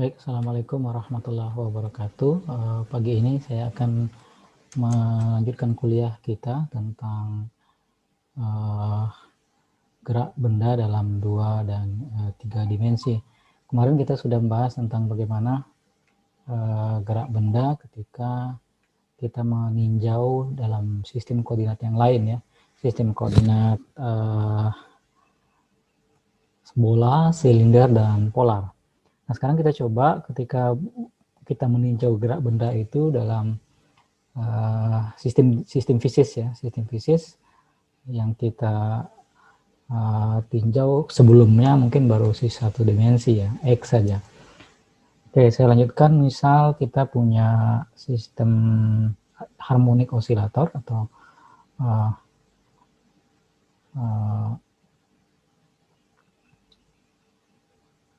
Baik, Assalamualaikum warahmatullahi wabarakatuh. Pagi ini saya akan melanjutkan kuliah kita tentang gerak benda dalam 2 dan 3 dimensi. Kemarin kita sudah membahas tentang bagaimana gerak benda ketika kita meninjau dalam sistem koordinat yang lain ya. Sistem koordinat bola, silinder, dan polar. Nah, sekarang kita coba ketika kita meninjau gerak benda itu dalam sistem fisis ya, sistem fisis yang kita tinjau sebelumnya mungkin baru satu dimensi ya, X saja. Oke, saya lanjutkan. Misal kita punya sistem harmonik osilator atau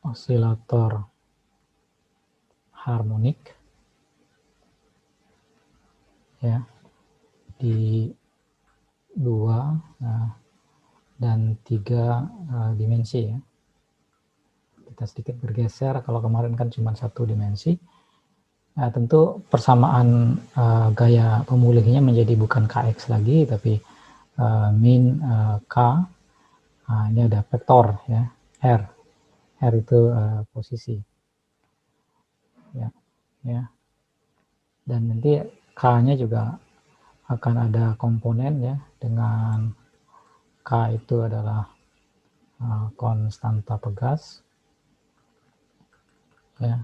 osilator harmonik ya di 2 dan 3 dimensi ya. Kita sedikit bergeser, kalau kemarin kan cuma 1 dimensi. Nah, tentu persamaan gaya pemulihnya menjadi bukan Kx lagi, tapi min K. Nah, ini ada vektor ya, R. R itu posisi. Ya. Dan nanti K-nya juga akan ada komponen ya, dengan K itu adalah konstanta pegas. Ya.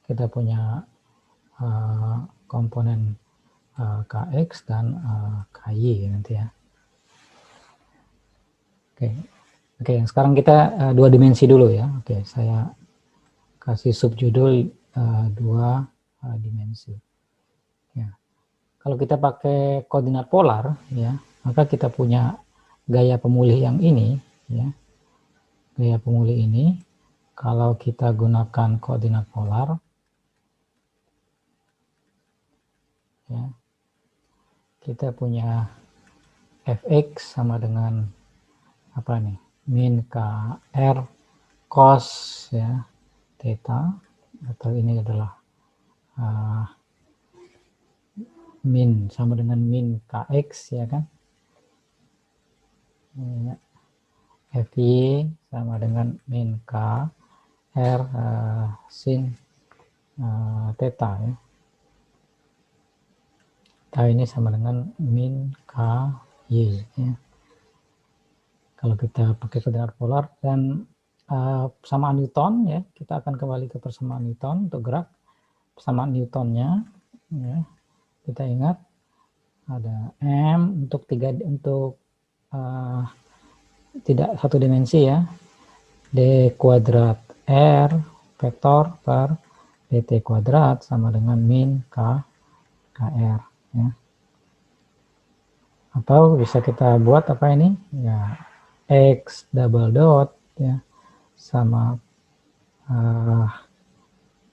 Kita punya komponen Kx dan Ky nanti ya. Oke, sekarang kita 2 dimensi dulu ya. Oke, saya kasih subjudul 2 dimensi. Ya. Kalau kita pakai koordinat polar ya, maka kita punya gaya pemulih yang ini ya. Gaya pemulih ini kalau kita gunakan koordinat polar ya, kita punya fx sama dengan apa nih, min kr cos ya theta, atau ini adalah min sama dengan min kx ya kan, ya. Fy sama dengan min k r sin theta ya. Theta ini sama dengan min k y ya. Kalau kita pakai koordinat polar, dan persamaan Newton ya, kita akan kembali ke persamaan Newton untuk gerak. Persamaan Newtonnya ya, kita ingat ada m untuk tidak satu dimensi ya, d kuadrat r vektor per dt kuadrat sama dengan min k kr ya. Atau bisa kita buat apa ini ya, x double dot ya sama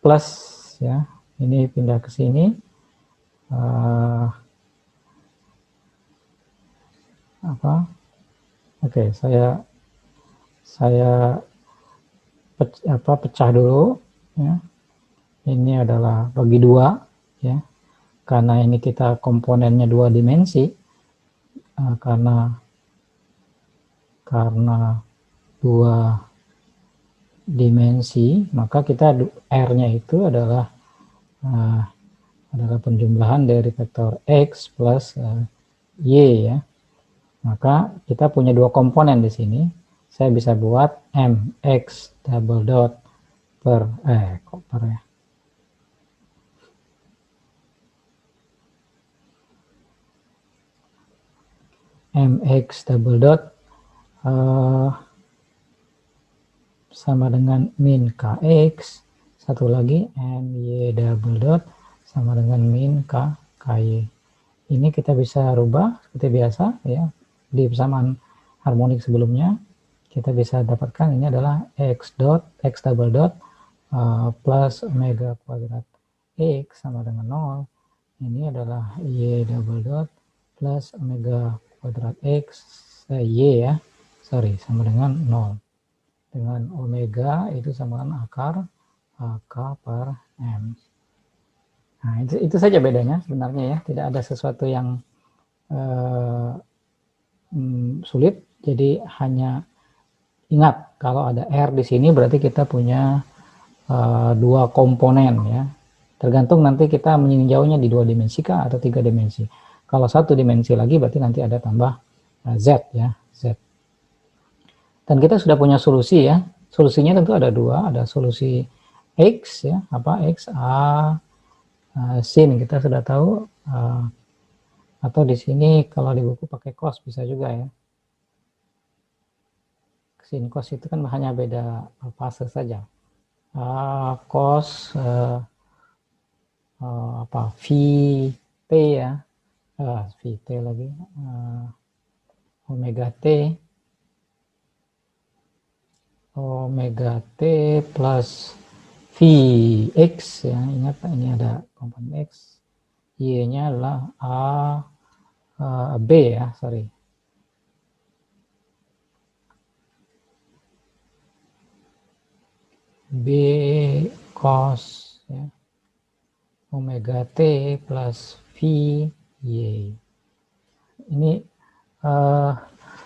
plus ya, ini pindah ke sini oke, saya pecah dulu ya. Ini adalah bagi 2 ya, karena ini kita komponennya 2 dimensi, karena 2 dimensi maka kita R-nya itu adalah penjumlahan dari vektor X plus Y ya. Maka kita punya 2 komponen di sini. Saya bisa buat mx double dot per mx double dot sama dengan min kx, satu lagi my double dot sama dengan min ky. Ini kita bisa rubah seperti biasa ya, di persamaan harmonik sebelumnya kita bisa dapatkan ini adalah x double dot plus omega kuadrat x sama dengan 0. Ini adalah y double dot plus omega kuadrat x y ya, sama dengan 0. Dengan omega itu sama dengan akar K per M. Nah, itu saja bedanya sebenarnya ya, tidak ada sesuatu yang sulit. Jadi hanya ingat kalau ada R di sini berarti kita punya dua komponen ya. Tergantung nanti kita meninjaunya di 2 dimensi kah atau 3 dimensi. Kalau 1 dimensi lagi berarti nanti ada tambah Z ya, Z. Dan kita sudah punya solusi ya. Solusinya tentu ada dua, ada solusi X ya, apa X A sin kita sudah tahu, atau di sini kalau di buku pakai cos bisa juga ya. Sin cos itu kan hanya beda fase saja. Cos apa VT ya, VT lagi, omega T plus Vx ya, ingat ini ada komponen X, Y nya adalah B ya, sorry, B cos ya, omega T plus V Y. Ini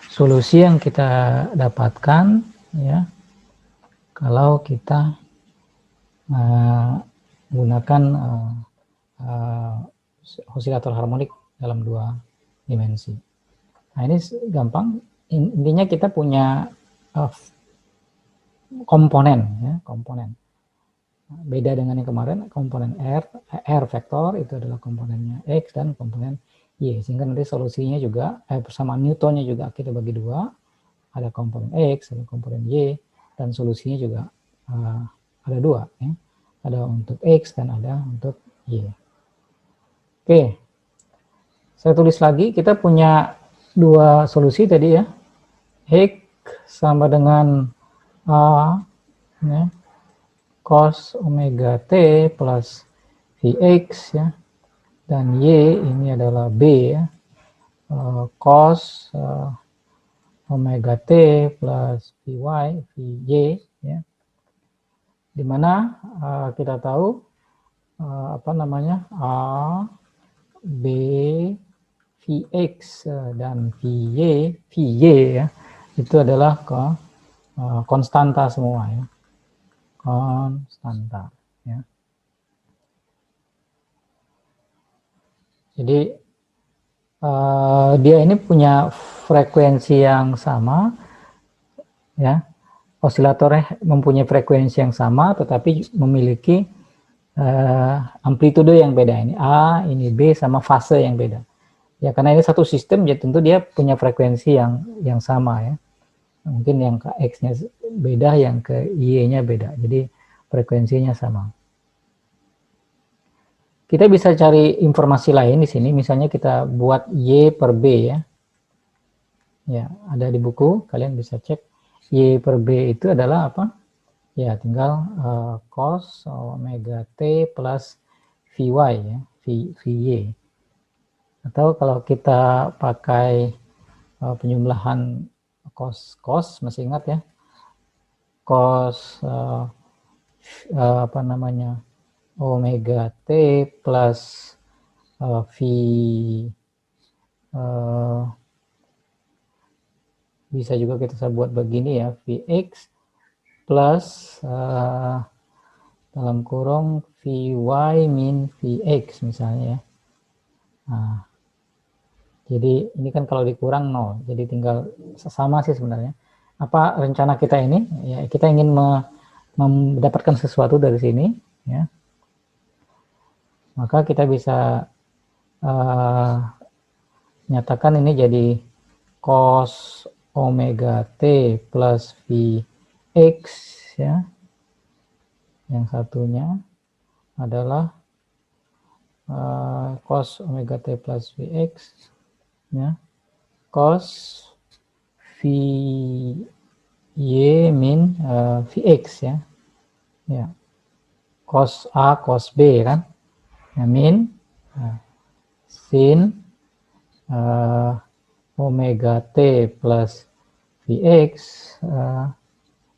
solusi yang kita dapatkan ya kalau kita menggunakan osilator harmonik dalam 2 dimensi. Nah, ini gampang, intinya kita punya komponen ya, komponen. Beda dengan yang kemarin, komponen R vektor itu adalah komponennya X dan komponen Y, sehingga nanti solusinya juga persamaan Newtonnya juga kita bagi 2, ada komponen X, ada komponen Y, dan solusinya juga ada 2 ya. Ada untuk X dan ada untuk Y. Oke, saya tulis lagi, kita punya 2 solusi tadi ya, X sama dengan A ya, cos omega T plus Vx ya, dan Y ini adalah B ya, cos omega T plus Vy, Vy ya, dimana kita tahu apa namanya, A, B, Vx dan Vy ya, itu adalah konstanta semua ya, konstanta ya. Jadi dia ini punya frekuensi yang sama ya, osilatornya mempunyai frekuensi yang sama tetapi memiliki amplitude yang beda, ini A, ini B, sama fase yang beda ya, karena ini satu sistem ya tentu dia punya frekuensi yang sama ya. Mungkin yang ke X-nya beda, yang ke Y-nya beda, jadi frekuensinya sama. Kita bisa cari informasi lain di sini, misalnya kita buat Y per B ya. Ya, ada di buku, kalian bisa cek. Y per B itu adalah apa? Ya, tinggal cos omega T plus Vy ya, Vy. Atau kalau kita pakai penjumlahan cos, masih ingat ya? Cos apa namanya? Omega T plus V bisa juga kita buat begini ya, Vx plus dalam kurung Vy min Vx misalnya ya. Nah, jadi ini kan kalau dikurang 0, jadi tinggal sama sih sebenarnya. Apa rencana kita ini? Ya, kita ingin mendapatkan sesuatu dari sini ya. Maka kita bisa nyatakan ini jadi cos omega T plus Vx ya. Yang satunya adalah cos omega T plus Vx ya, cos Vy min Vx ya. Ya. Cos A cos B kan. Ya, min sin omega T plus Vx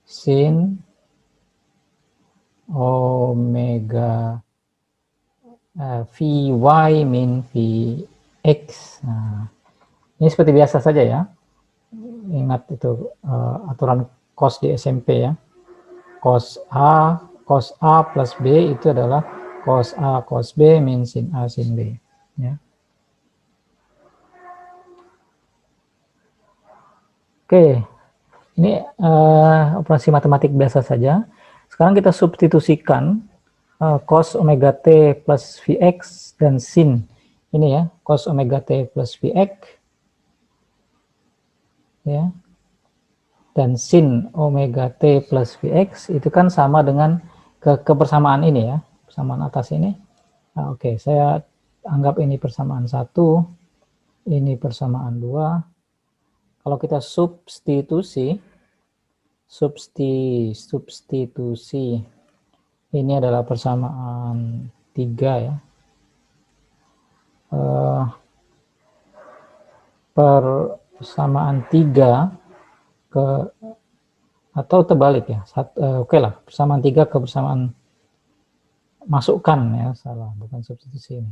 sin omega Vy min Vx. Nah, ini seperti biasa saja ya. Ingat itu aturan cos di SMP ya. Cos A plus B itu adalah cos A cos B min sin A sin B. Ya. Oke, ini operasi matematik biasa saja. Sekarang kita substitusikan cos omega t plus Vx dan sin. Ini ya, cos omega t plus Vx ya. Dan sin omega t plus Vx itu kan sama dengan kebersamaan ini ya, persamaan atas ini. Nah, oke, saya anggap ini persamaan 1, ini persamaan 2. Kalau kita substitusi, ini adalah persamaan 3 ya. Persamaan 3 ke, atau terbalik ya. Oke lah, persamaan 3 ke persamaan, masukkan ya, salah, bukan substitusi ini.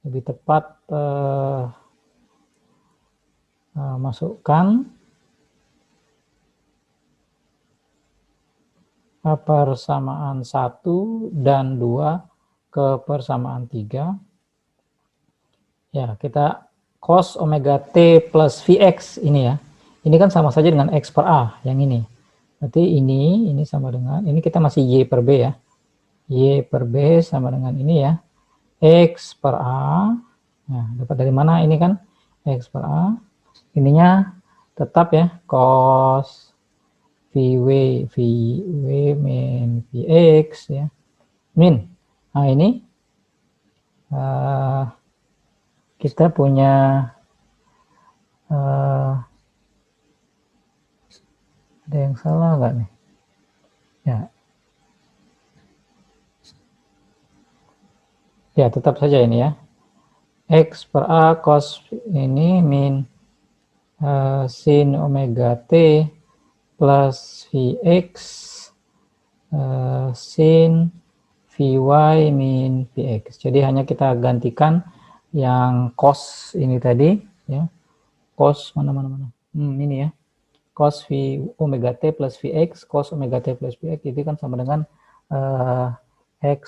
Lebih tepat masukkan persamaan 1 dan 2 ke persamaan 3. Ya, kita cos omega t plus Vx ini ya. Ini kan sama saja dengan X per A yang ini. Berarti ini sama dengan, ini kita masih Y per B ya. Y per B sama dengan ini ya. X per A. Nah, dapat dari mana ini kan? X per A. Ininya tetap ya, cos VW min Vx ya. Min. Nah, ini kita punya ada yang salah nggak nih? Ya. Ya, tetap saja ini ya. X per A cos ini min sin omega T plus Vx sin Vy min Vx. Jadi hanya kita gantikan yang cos ini tadi ya. Cos mana ini ya. Cos V omega T plus Vx, cos omega T plus Vx itu kan sama dengan X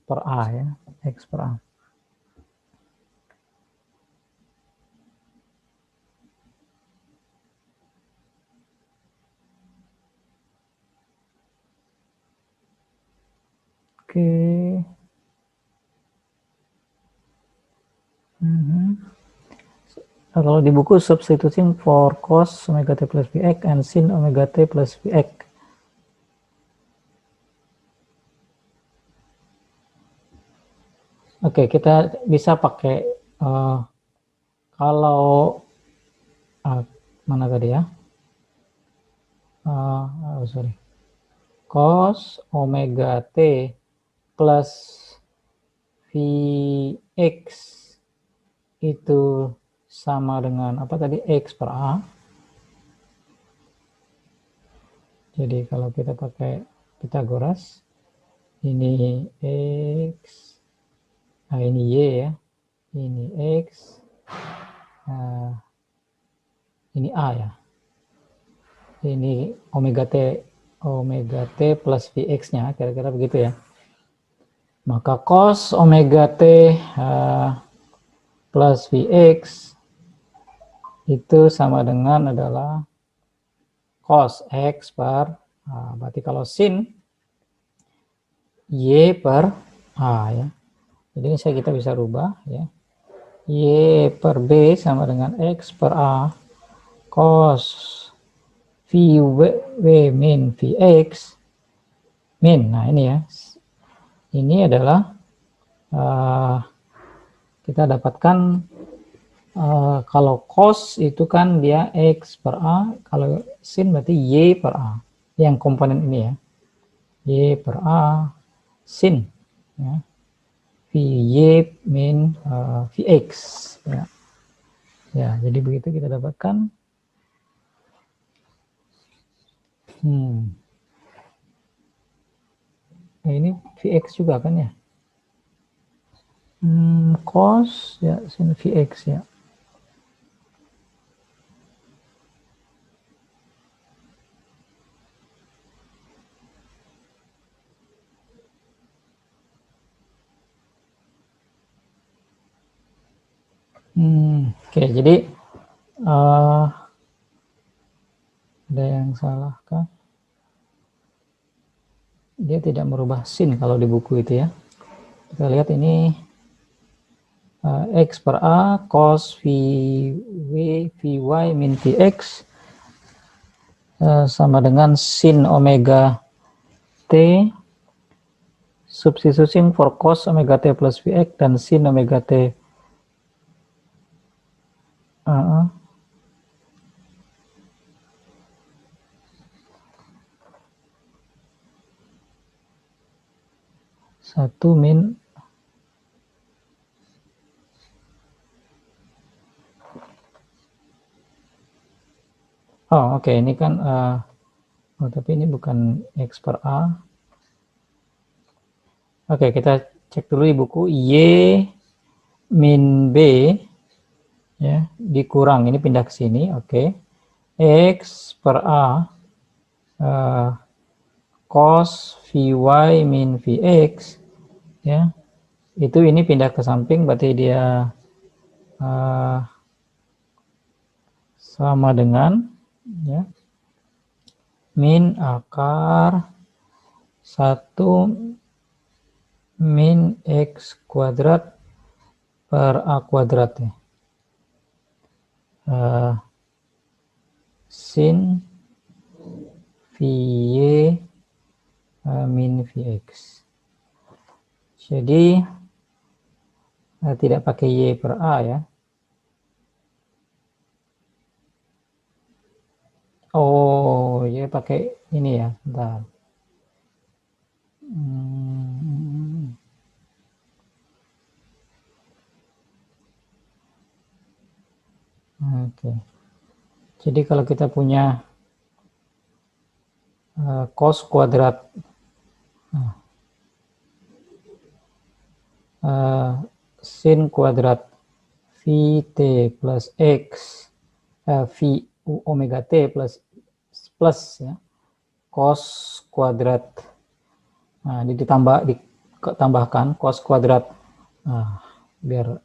per A ya. X per A. Oke. Kalau di buku substituting for cos omega t plus Vx and sin omega t plus Vx. Oke, kita bisa pakai kalau mana tadi ya? Sorry. Cos omega t plus Vx itu sama dengan apa tadi? X per A. Jadi kalau kita pakai Pythagoras, ini X, nah ini Y ya, ini X, ini A ya, ini omega t plus Vx-nya, kira-kira begitu ya. Maka cos omega t plus Vx itu sama dengan adalah cos X per A. Berarti kalau sin Y per A ya. Jadi ini kita bisa rubah ya. Y per B sama dengan X per A cos VW min Vx min. Nah ini ya. Ini adalah kita dapatkan kalau cos itu kan dia X per A, kalau sin berarti Y per A. Yang komponen ini ya. Y per A sin ya. Vy min Vx ya. Ya, jadi begitu kita dapatkan. Nah, ini Vx juga kan ya. Cos ya, sin Vx ya. Oke, jadi ada yang salah kah? Dia tidak merubah sin kalau di buku itu ya. Kita lihat ini X per A cos Vy min Vx sama dengan sin omega T, substitution for cos omega T plus Vx dan sin omega T. Satu min oke, ini kan tapi ini bukan X per A. Oke, kita cek dulu di buku Y min B ya, dikurang, ini pindah ke sini, oke. X per A cos Vy min Vx ya, itu ini pindah ke samping, berarti dia sama dengan ya min akar 1 min X kuadrat per A kuadrat ya. Sin Vy min Vx. Jadi tidak pakai Y per A ya. Oh, ya pakai ini ya, bentar. Oke. Jadi kalau kita punya cos kuadrat sin kuadrat Vt plus X V omega T plus ya, cos kuadrat, nah ditambahkan cos kuadrat, biar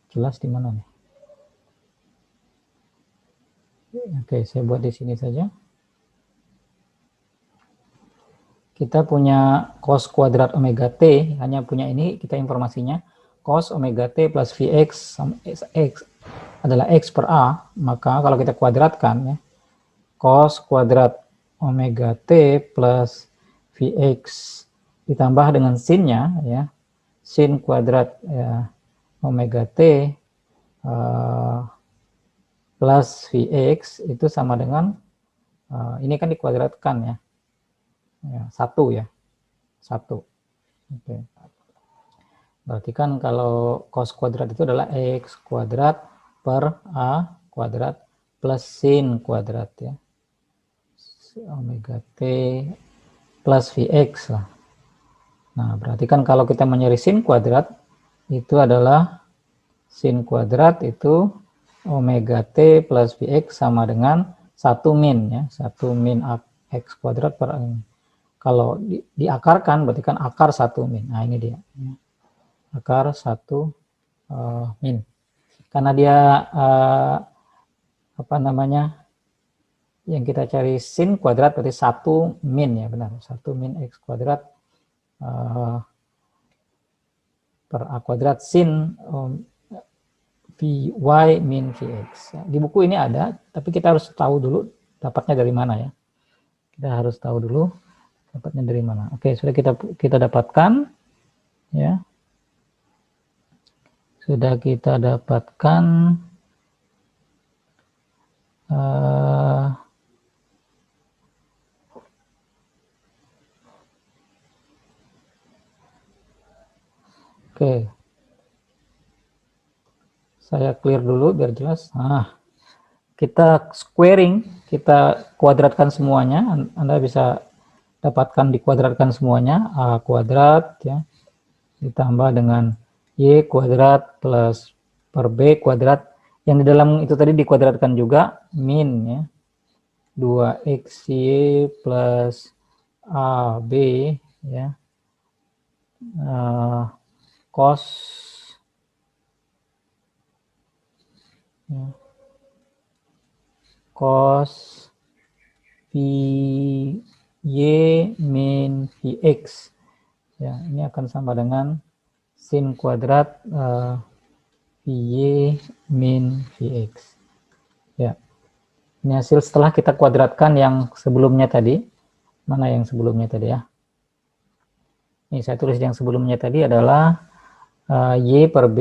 jelas di mana nih. Oke, saya buat di sini saja. Kita punya cos kuadrat omega T, hanya punya ini kita informasinya, cos omega T plus Vx X adalah X per A, maka kalau kita kuadratkan ya, cos kuadrat omega T plus Vx ditambah dengan sinnya ya, sin kuadrat ya, omega T plus Vx itu sama dengan ini kan dikuadratkan ya, satu ya, satu. Oke. Berarti kan kalau cos kuadrat itu adalah X kuadrat per A kuadrat plus sin kuadrat ya, omega T plus Vx lah. Nah, berarti kan kalau kita mencari sin kuadrat itu adalah sin kuadrat itu omega T plus Vx sama dengan 1 min ya, 1 min X kuadrat per A. Kalau diakarkan berarti kan akar 1 min. Nah, ini dia. Akar 1 min. Karena dia apa namanya? Yang kita cari sin kuadrat berarti 1 min ya, benar. 1 min X kuadrat per A kuadrat sin Vy min Vx. Di buku ini ada, tapi kita harus tahu dulu dapatnya dari mana ya. Kita harus tahu dulu dapatnya dari mana. Oke, sudah kita dapatkan ya. Sudah kita dapatkan oke. Saya clear dulu biar jelas. Nah, kita squaring, kita kuadratkan semuanya. Anda bisa dapatkan dikuadratkan semuanya, A kuadrat ya, ditambah dengan Y kuadrat plus per B kuadrat, yang di dalam itu tadi dikuadratkan juga, min ya, 2xy plus AB ya, cos ya, cos Vy min Vx ya, ini akan sama dengan sin kuadrat Vy min Vx ya. Ini hasil setelah kita kuadratkan yang sebelumnya tadi. Mana yang sebelumnya tadi ya? Ini saya tulis yang sebelumnya tadi adalah Y per B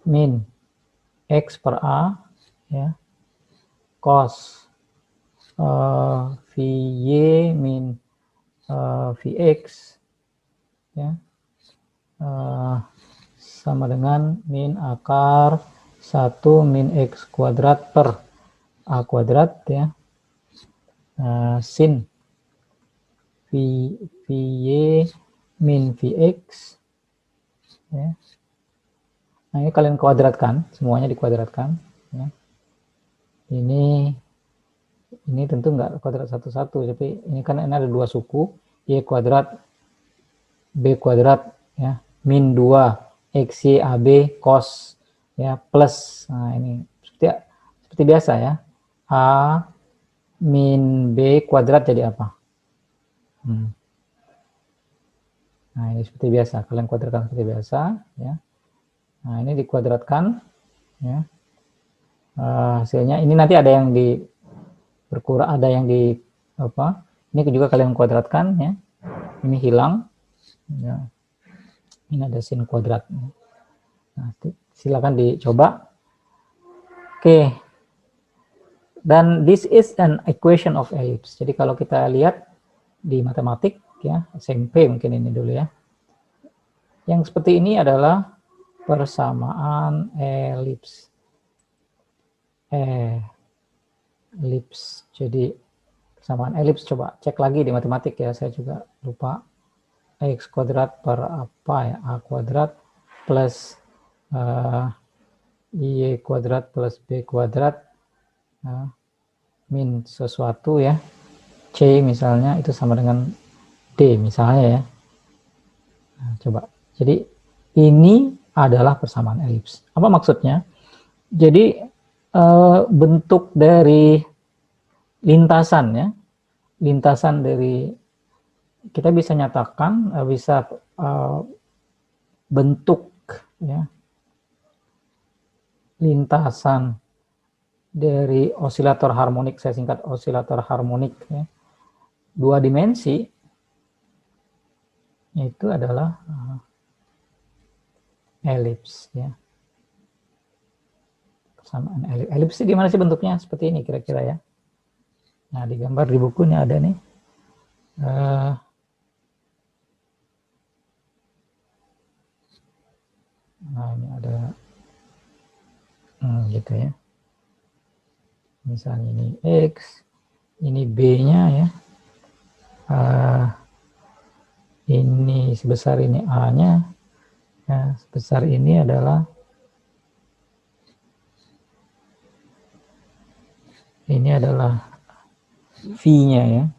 min X per A ya, cos Vy min Vx ya, sama dengan min akar 1 min X kuadrat per A kuadrat ya, sin Vy min Vx ya. Nah, ini kalian kuadratkan, semuanya dikuadratkan ya. Ini tentu enggak kuadrat satu-satu, tapi ini kan ini ada dua suku, Y kuadrat B kuadrat ya, min 2 XY AB cos ya, plus, nah ini seperti biasa ya, A min B kuadrat jadi apa? Nah, ini seperti biasa, kalian kuadratkan seperti biasa ya. Nah, ini dikuadratkan ya. Hasilnya ini nanti ada yang berkurang, ada yang ini juga kalian kuadratkan ya. Ini hilang ya. Ini ada sin kuadrat. Nah, silakan dicoba. Oke. Dan this is an equation of ellipse. Jadi kalau kita lihat di matematik ya, SMP mungkin ini dulu ya. Yang seperti ini adalah persamaan elips. Elips. Jadi persamaan elips, coba cek lagi di matematik ya, saya juga lupa. X kuadrat per apa ya, A kuadrat plus Y kuadrat plus B kuadrat min sesuatu ya, C misalnya, itu sama dengan D misalnya ya. Nah, coba. Jadi ini adalah persamaan elips. Apa maksudnya? Jadi bentuk dari lintasan ya, lintasan dari, kita bisa nyatakan bisa bentuk ya, lintasan dari osilator harmonik, saya singkat osilator harmonik ya, dua dimensi, itu adalah elips ya. Persamaan elips. Elips gimana sih bentuknya? Seperti ini kira-kira ya. Nah, digambar di bukunya ada nih. Nah, ini ada gitu ya. Misalnya ini X, ini B-nya ya. Ini sebesar ini A-nya. Ya, sebesar ini adalah V-nya ya.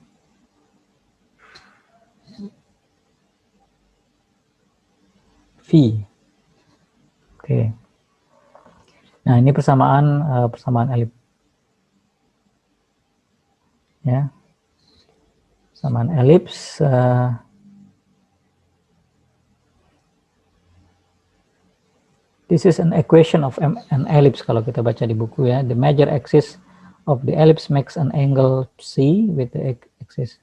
V. Oke. Nah, ini persamaan elips. Ya. Persamaan elips this is an equation of an ellipse kalau kita baca di buku ya. The major axis of the ellipse makes an angle C with the axis.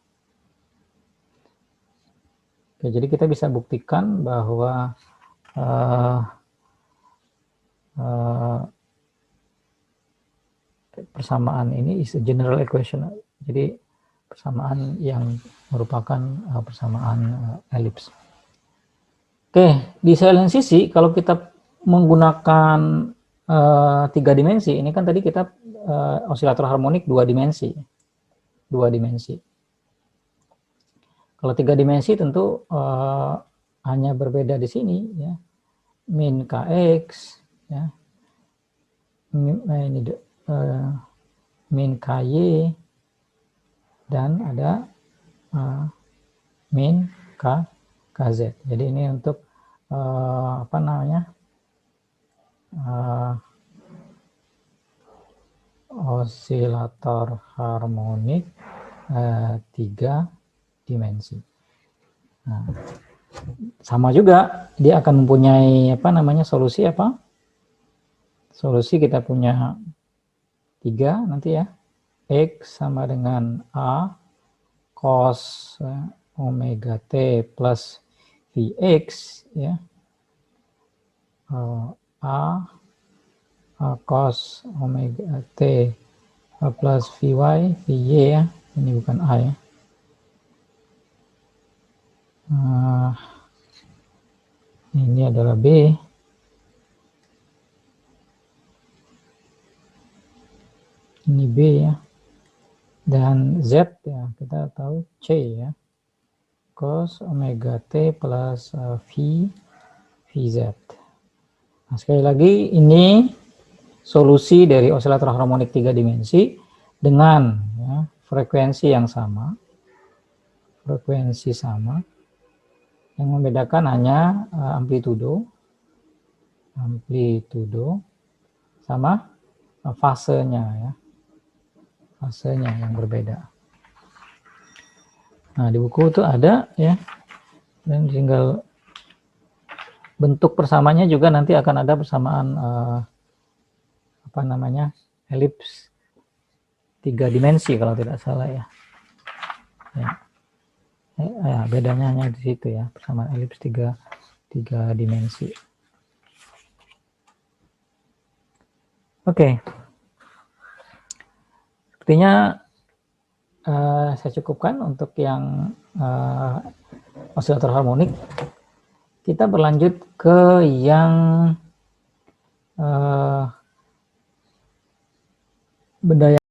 Oke, jadi kita bisa buktikan bahwa persamaan ini is a general equation. Jadi persamaan yang merupakan persamaan elips. Oke, di lain sisi kalau kita menggunakan 3 dimensi, ini kan tadi kita osilator harmonik 2 dimensi. 2 dimensi. Kalau 3 dimensi tentu hanya berbeda di sini ya. Min Kx ya. Ini min Ky dan ada min Kz. Jadi ini untuk apa namanya? Osilator harmonik 3 dimensi. Nah, sama juga dia akan mempunyai apa namanya solusi apa? Solusi kita punya 3 nanti ya. X sama dengan A cos omega T plus Vx ya. A cos omega T plus Vy, Vy ya. Ini bukan A ya. Ini adalah B. Ini B ya. Dan Z ya, kita tahu C ya. Cos omega T plus Vz. Nah, sekali lagi ini solusi dari osilator harmonik 3 dimensi dengan ya, frekuensi yang sama. Frekuensi sama. Yang membedakan hanya amplitudo sama fasenya ya. Fasenya yang berbeda. Nah, di buku itu ada ya. Dan tinggal bentuk persamanya juga nanti akan ada persamaan apa namanya? Elips 3 dimensi kalau tidak salah ya. Ya, bedanya hanya di situ ya, persamaan elips 3 dimensi. Oke. Sepertinya saya cukupkan untuk yang osilator harmonik. Kita berlanjut ke yang benda